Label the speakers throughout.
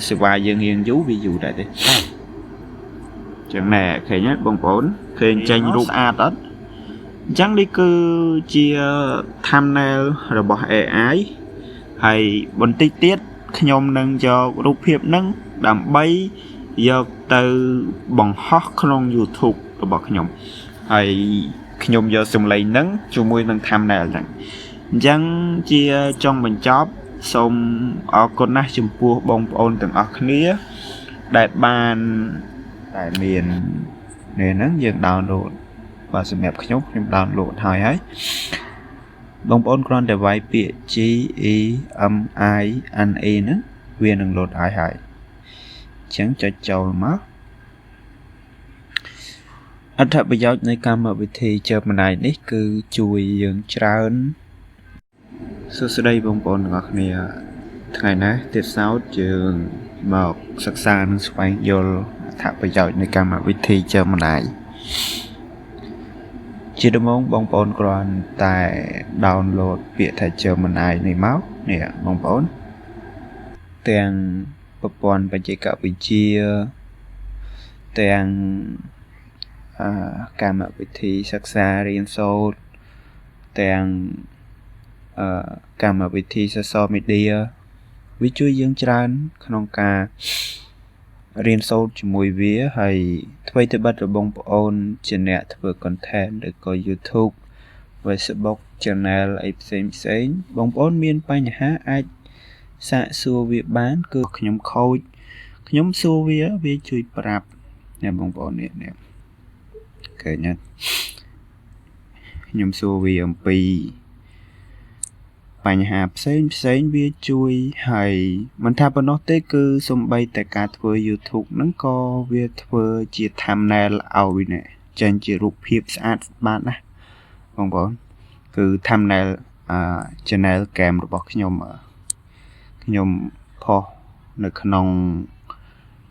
Speaker 1: sự vài dương hiền dú ví dụ đại thế chẳng nè khởi nhất bông bốn khởi tranh rụp a tất chẳng đi cứ chia thumbnail rồi bỏ AI hay bên tích tiết nhóm nâng cho rụp hiệp nâng đảm bay do từ bằng hot không YouTube rồi bỏ nhóm hay nhóm do dùng lấy nâng cho mùi nâng thumbnail rằng chẳng chia trong mình job xong ở con nát chùm pua bông ôn từng ở khía đại ban đại miền nền nắng dần download và sự mẹp nhúc nhưng download hỏi ấy bông ôn con để vay bịa G E M I N E nữa viên đừng load ai hại chẳng cho châu mất anh thật bây giờในการมาวิธีเจอมันไหนนี่คือช่วยยังเช้าสุดๆบางคนก็เนี่ยថ្ងៃណាទៀតសោតយើងមកសិក្សានិងស្វែងយល់អត្ថប្រយោជន៍នៃកម្មវិធីចើមណាយជាដំបូងបងប្អូនគ្រាន់តែ download ពាក្យថាចើមណាយនេះមកនេះបងប្អូនទាំងប្រព័ន្ធបច្ចេកវិទ្យាទាំងកម្មវិធីសិក្សារៀនសូត្រទាំងកម្មវិធី social media វាជួយយើងច្រើនក្នុងការរៀនសូត្រជាមួយវាហើយអ្វីទៅបាត់របស់បងប្អូនជាអ្នកធ្វើ content ឬក៏ YouTube Facebook channel អីផ្សេងបងប្អូនមានបញ្ហាអាចសាកសួរវាបានគឺខ្ញុំខូចខ្ញុំសួរវាជួយប្រាប់អ្នកបងប្អូននេះឃើញទេខ្ញុំសួរវាអំពីបញ្ហាផ្សេងវាជួយហើយមិនថាប៉ុណ្ណោះទេគឺសំបីតែការធ្វើ YouTube ហ្នឹងក៏វាធ្វើជា thumbnail ឲ្យនេះចេញជារូបភាពស្អាតបានណាបងប្អូនគឺ thumbnail channel game របស់ខ្ញុំផុសនៅក្នុង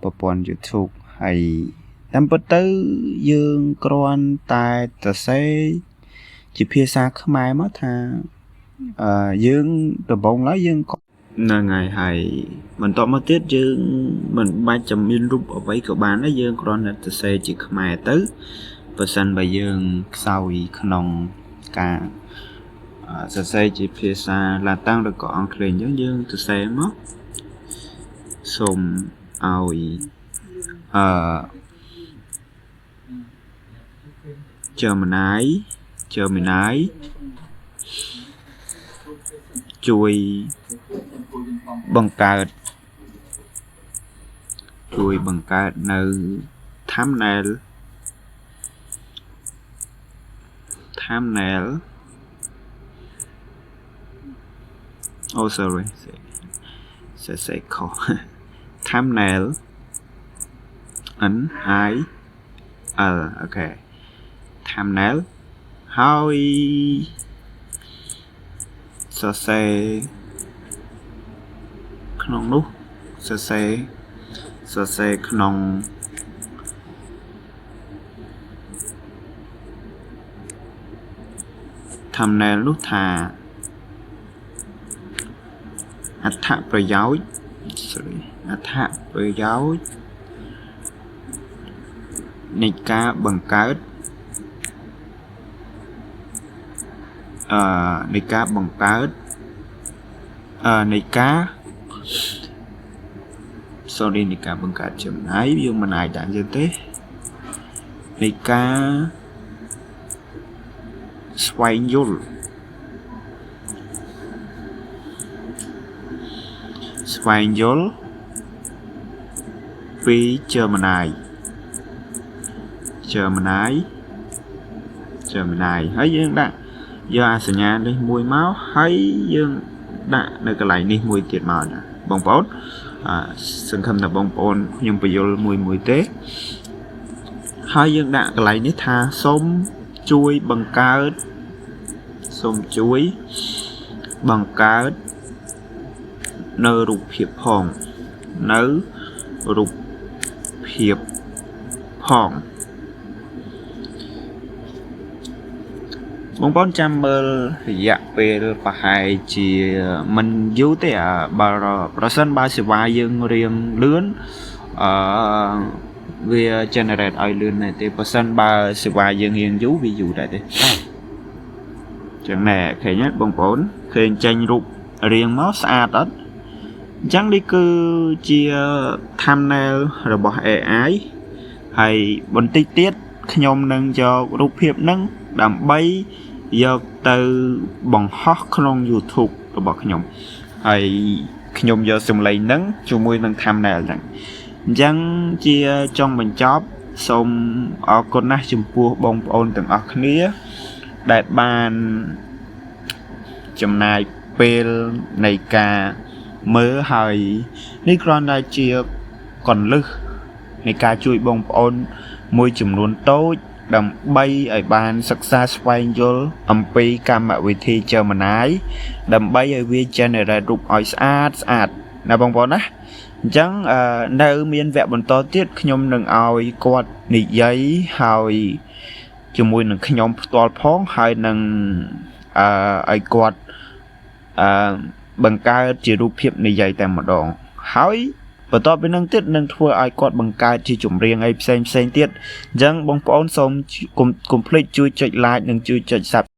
Speaker 1: ប្រព័ន្ធ YouTube ហើយតាមពិតទៅយើងគ្រាន់តែសរសេរជាភាសាខ្មែរមកថាយើងដំបូងឡើយយើងហ្នឹងហើយបន្តមកទៀតយើងមិនបាច់ចាំមានរូបអ្វីក៏បានដែរយើងគ្រាន់តែសរសេរជាខ្មែរទៅបើសិនបើយើងខ្សោយក្នុងការសរសេរជាភាសាឡាតាំងឬក៏អង់គ្លេសអញ្ចឹងយើងសរសេរមកសូមឲ្យGemini ជួយបង្កើតនៅ thumbnail oh sorry say call thumbnail okay thumbnail ហើយសរសេរក្នុងនោះសរសេរក្នុង thumbnail នោះថាអត្ថប្រយោជន៍នៃការបង្កើតនៃការបង្កើតចំណាយយើងមិនអាចដាក់យើងទេនៃការស្វែងយល់ពី Gemini ហើយយើងដាក់យកអាសញ្ញានេះមួយមកហើយយើងដាក់នៅកន្លែងនេះមួយទៀតមកណាបងប្អូនសង្ឃឹមថាបងប្អូនខ្ញុំបញ្យល់មួយទេហើយយើងដាក់កន្លែងនេះថាសូមជួយបង្កើតនៅរូបភាពផងប បងប្អូនចាំមើលរយៈពេលប្រហែលជាមិនយូរទេបើប្រសិនបើសេវាយើងរៀងលឿនវា generate ឲ្យលឿនដែរទេប្រសិនបើសេវាយើងរៀងយូរវាយូរដែរទេចឹងណែឃើញទេបងប្អូនឃើញចេញរូបរៀងមកស្អាតអត់អញ្ចឹងនេះគឺជា thumbnail របស់ AI ហើយបន្តិចទៀតខ្ញុំនឹងយករូបភាពហ្នឹងដើម្បីយកទៅបង្ហោះក្នុង YouTube របស់ខ្ញុំហើយខ្ញុំយកសំឡេងហ្នឹងជាមួយនឹង thumbnail ហ្នឹងអញ្ចឹងជាចុងបញ្ចប់សូមអរគុណណាស់ចំពោះបងប្អូនទាំងអស់គ្នាដែលបានចំណាយពេលនៃការមើលហើយនេះគ្រាន់តែជាកន្លឹះនៃការជួយបងប្អូនមួយចំនួនតូចដើម្បីឲ្យបានសិក្សាស្វែងយល់អំពីកម្មវិធី Gemini ដើម្បីឲ្យវា generate រូបឲ្យស្អាតណាបងប្អូនណាអញ្ចឹងនៅមានវគ្គបន្តទៀតខ្ញុំនឹងឲ្យគាត់និយាយហើយជាមួយនឹងខ្ញុំផ្ទាល់ផងហើយនឹងឲ្យគាត់បង្កើតជារូបភាពនិយាយតែម្ដងហើយបន្ទាប់ពីនឹងទៀតនឹងធ្វើឲ្យគាត់បង្កើតជាចម្រៀងអីផ្សេងទៀតអញ្ចឹងបងប្អូនសូមកុំភ្លេចជួយចុច like និងជួយចុច subscribe